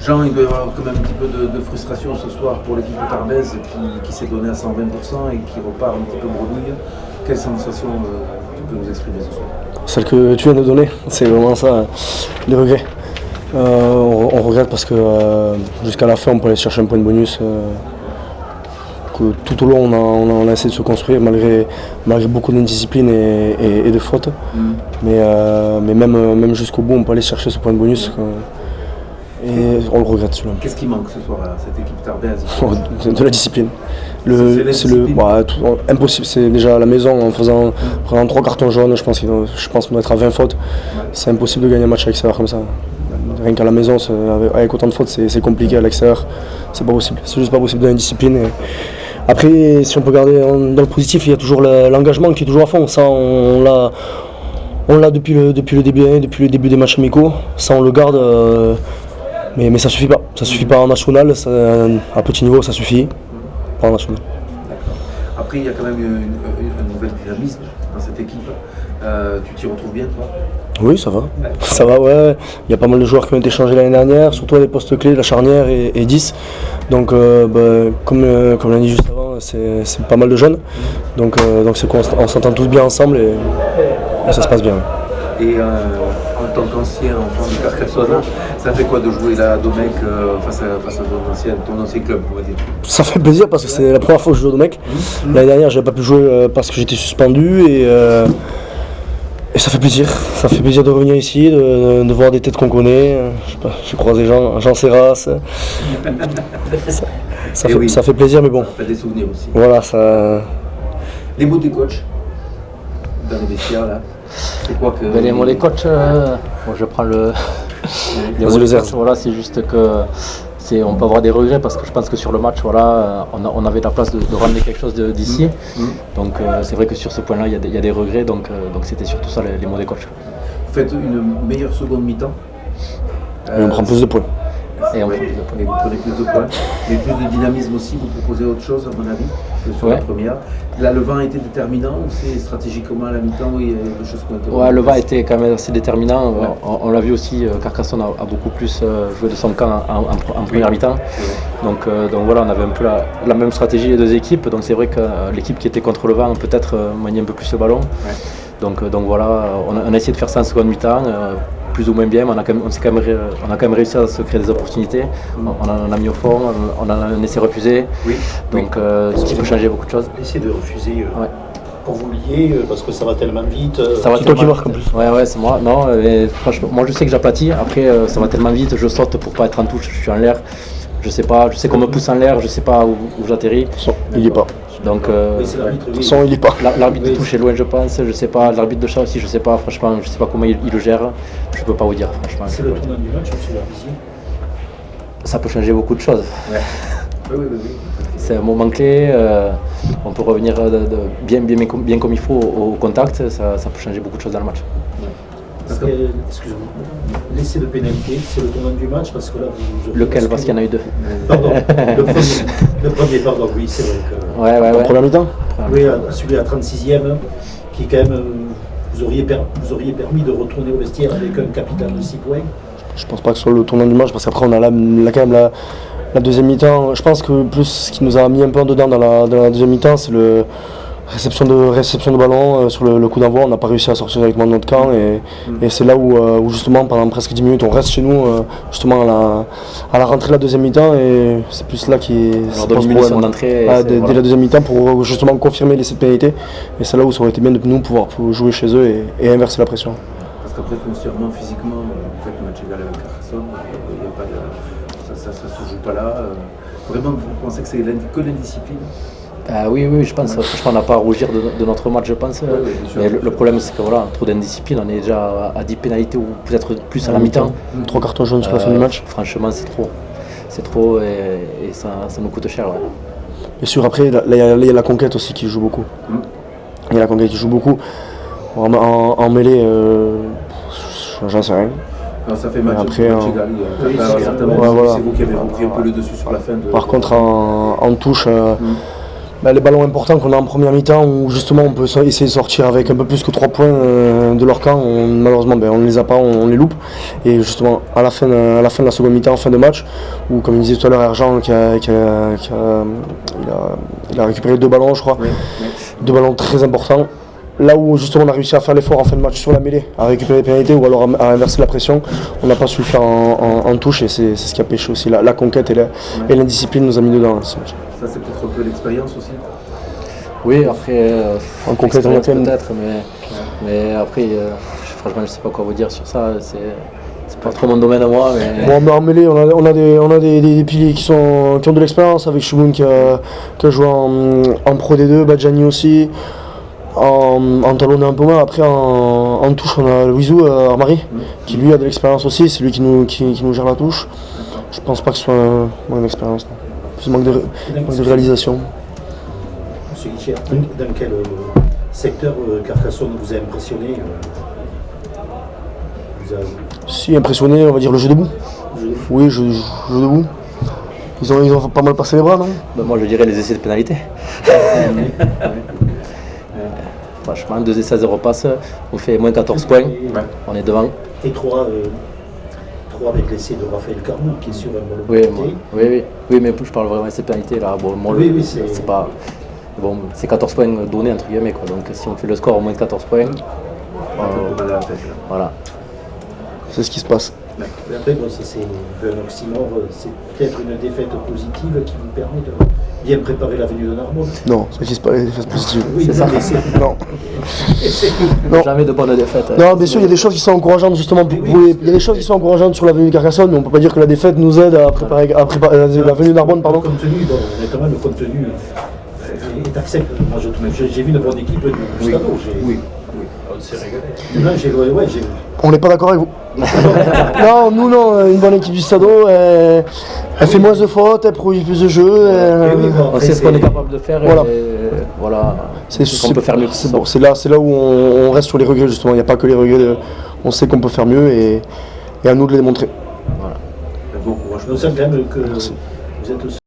Jean, il doit y avoir quand même un petit peu de frustration ce soir pour l'équipe de Tarbes qui s'est donnée à 120% et qui repart un petit peu bredouille. Quelle sensation tu peux nous exprimer ce soir? Celle que tu viens de donner, c'est vraiment ça, les regrets. On regrette parce que jusqu'à la fin on peut aller chercher un point de bonus. Que tout au long on a essayé de se construire malgré beaucoup d'indiscipline et de fautes. Mais même jusqu'au bout on peut aller chercher ce point de bonus. Et on le regrette celui-là. Qu'est-ce qui manque ce soir à cette équipe tarbaise? De la discipline. Impossible, c'est déjà à la maison en prenant 3 cartons jaunes, je pense qu'on doit être à 20 fautes. C'est impossible de gagner un match à l'extérieur comme ça. Rien qu'à la maison, avec autant de fautes, c'est compliqué à l'extérieur. C'est pas possible. C'est juste pas possible dans la discipline. Après, si on peut garder dans le positif, il y a toujours l'engagement qui est toujours à fond. Ça, on l'a depuis le début des matchs amicaux. Ça, on le garde. Mais ça suffit pas. Ça suffit pas en national. À petit niveau, ça suffit. Pas en national. Après, il y a quand même un nouvel dynamisme dans cette équipe. Tu t'y retrouves bien, toi? Oui, ça va. Ça va, ouais. Il y a pas mal de joueurs qui ont été changés l'année dernière, surtout à des postes clés, la charnière et 10. Donc, comme l'a dit juste avant, c'est pas mal de jeunes. Donc c'est cool, on s'entend tous bien ensemble et ça se passe bien. Et en tant qu'ancien enfant de Carcassonne, ça fait quoi de jouer là à Domecq face à ton ancien club, on va dire? Ça fait plaisir parce que c'est la première fois que je joue au Domecq. L'année dernière, j'avais pas pu jouer parce que j'étais suspendu et ça fait plaisir. Ça fait plaisir de revenir ici, de voir des têtes qu'on connaît. Je sais pas, j'ai croisé Jean Serras. Ça fait plaisir, mais bon. Ça fait des souvenirs aussi. Voilà, ça. Les mots des coachs dans les vestiaires là. C'est quoi que. Les mots des coachs, bon, je prends le. Les mots des coachs, voilà, c'est juste que. On peut avoir des regrets parce que je pense que sur le match, voilà, on avait la place de ramener quelque chose d'ici. Donc c'est vrai que sur ce point-là, il y a des regrets. Donc c'était surtout ça les mots des coachs. Vous faites une meilleure seconde mi-temps. Et on prend plus de points. Et vous prenez plus de points. Mais plus de dynamisme aussi, vous proposez autre chose à mon avis que sur la première. Là, le vent a été déterminant ou c'est stratégiquement à la mi-temps où il y a des choses qui ont été... Ouais, le vent a été quand même assez déterminant. Ouais. On l'a vu aussi, Carcassonne a beaucoup plus joué de son camp en première mi-temps. Donc voilà, on avait un peu la même stratégie les deux équipes. Donc c'est vrai que l'équipe qui était contre le vent peut-être maniait un peu plus le ballon. Ouais. Donc voilà, on a essayé de faire ça en seconde mi-temps. Plus ou moins bien, mais on a quand même réussi à se créer des opportunités. On en a mis au fond, on en a laissé refuser. Oui. Donc ce qui peut changer beaucoup de choses. Essayez de refuser pour vous lier parce que ça va tellement vite. C'est toi qui marque en plus. Ouais, c'est moi. Non, franchement, moi je sais que j'aplatis. Après, ça va tellement vite, je saute pour pas être en touche, je suis en l'air. Je sais qu'on me pousse en l'air, je sais pas où j'atterris. Il n'y est pas. Donc, de toute façon, il n'est pas. L'arbitre de touche est loin, je pense. Je sais pas. L'arbitre de chat aussi, je sais pas. Franchement, je sais pas comment il le gère. Je peux pas vous dire. Franchement. C'est le tournant du match, monsieur l'arbitre. Ça peut changer beaucoup de choses. Ouais. Oui. C'est un moment clé. On peut revenir bien comme il faut au contact. Ça peut changer beaucoup de choses dans le match. Excusez-moi, l'essai de pénalité, c'est le tournant du match parce que là lequel? Parce qu'il y en a eu deux. Pardon, le premier, pardon, oui, c'est vrai que. Ouais. Première mi-temps. Oui, celui à 36e, qui quand même vous auriez permis de retourner au vestiaire avec un capital de 6 points. Je pense pas que ce soit le tournant du match parce qu'après on a quand même la deuxième mi-temps. Je pense que plus ce qui nous a mis un peu en dedans dans la deuxième mi-temps, c'est le réception de ballon sur le coup d'envoi. On n'a pas réussi à sortir directement de notre camp et c'est là où justement pendant presque 10 minutes on reste chez nous justement à la rentrée de la deuxième mi-temps et c'est plus là qui pose problème dès la deuxième mi-temps pour justement confirmer les pénalités et c'est là où ça aurait été bien de nous pouvoir jouer chez eux et inverser la pression. Parce qu'après foncièrement, physiquement, vous faites le match égal avec Carcassonne, ça se joue pas là. Vraiment vous pensez que c'est que l'indiscipline? Oui, je pense. Franchement, on n'a pas à rougir de notre match, je pense. Mais le problème, c'est que voilà, trop d'indiscipline. On est déjà à 10 pénalités ou peut-être plus à la mi-temps. 3 cartons jaunes sur la fin du match. Franchement, c'est trop. C'est trop et ça nous coûte cher. Ouais. Bien sûr, après, il y a la conquête aussi qui joue beaucoup. Il y a la conquête qui joue beaucoup. En mêlée, j'en sais rien. Non, ça fait match égal. Voilà. C'est vous qui avez repris un peu le dessus sur la fin. Par contre, en touche. Les ballons importants qu'on a en première mi-temps où justement on peut essayer de sortir avec un peu plus que 3 points de leur camp, malheureusement on ne les a pas, on les loupe. Et justement à la fin de la seconde mi-temps, en fin de match, où comme il disait tout à l'heure Erjan, il a récupéré 2 ballons je crois, 2 ballons très importants. Là où justement on a réussi à faire l'effort en fin de match sur la mêlée, à récupérer les pénalités ou alors à inverser la pression, on n'a pas su le faire en touche et c'est ce qui a pêché aussi. La conquête et l'indiscipline nous a mis dedans. Ça c'est peut-être un peu l'expérience aussi. Oui, après, en conquête on a quand même... peut-être, mais après, franchement je ne sais pas quoi vous dire sur ça, c'est pas trop mon domaine à moi. Mais... Bon, en mêlée, on a des piliers qui ont de l'expérience, avec Chouboun qui a joué en Pro D2, Badjani aussi. En talonnné un peu moins. Après en touche on a Louisou Armari qui lui a de l'expérience aussi, c'est lui qui nous gère la touche. Je pense pas que ce soit un manque d'expérience, plus manque de réalisation. Monsieur Guichard, dans quel secteur Carcassonne vous a impressionné Si impressionné, on va dire le jeu debout. Oui, jeu debout. Ils ont pas mal passé les bras, non? Moi je dirais les essais de pénalité. Franchement, 2 essais à 0 passe, on fait moins 14 points, on est devant. Et 3 avec l'essai de Raphaël Carmou qui est sur un ballon. Oui, mais je parle vraiment de ces pénalités là. Bon, moi, c'est pas. Bon, c'est 14 points donnés entre guillemets quoi. Donc si on fait le score au moins de 14 points, voilà. C'est ce qui se passe. Mais après, ça c'est un peu un oxymore, c'est peut-être une défaite positive qui vous permet de bien préparer la venue de Narbonne. Non, ça n'existe pas les défaites positives. Oui, c'est ça. Non. Non. Jamais de bonne défaite. Non, bien sûr, il y a des choses qui sont encourageantes justement. Il y a des choses qui sont encourageantes sur la venue de Carcassonne, mais on ne peut pas dire que la défaite nous aide à préparer la venue de Narbonne, pardon. Le contenu, honnêtement, le contenu est acceptable. Moi, j'ai vu une bonne équipe du Stade. Oui. On s'est régalé. Là, On n'est pas d'accord avec vous. Non, nous non, une bonne équipe du Stade, elle fait moins de fautes, elle produit plus de jeux. On sait ce qu'on est capable de faire voilà. C'est ce qu'on peut faire mieux. C'est là où on reste sur les regrets justement, il n'y a pas que les regrets, on sait qu'on peut faire mieux et à nous de les démontrer. Voilà. Bon courage. Je sens quand même que vous êtes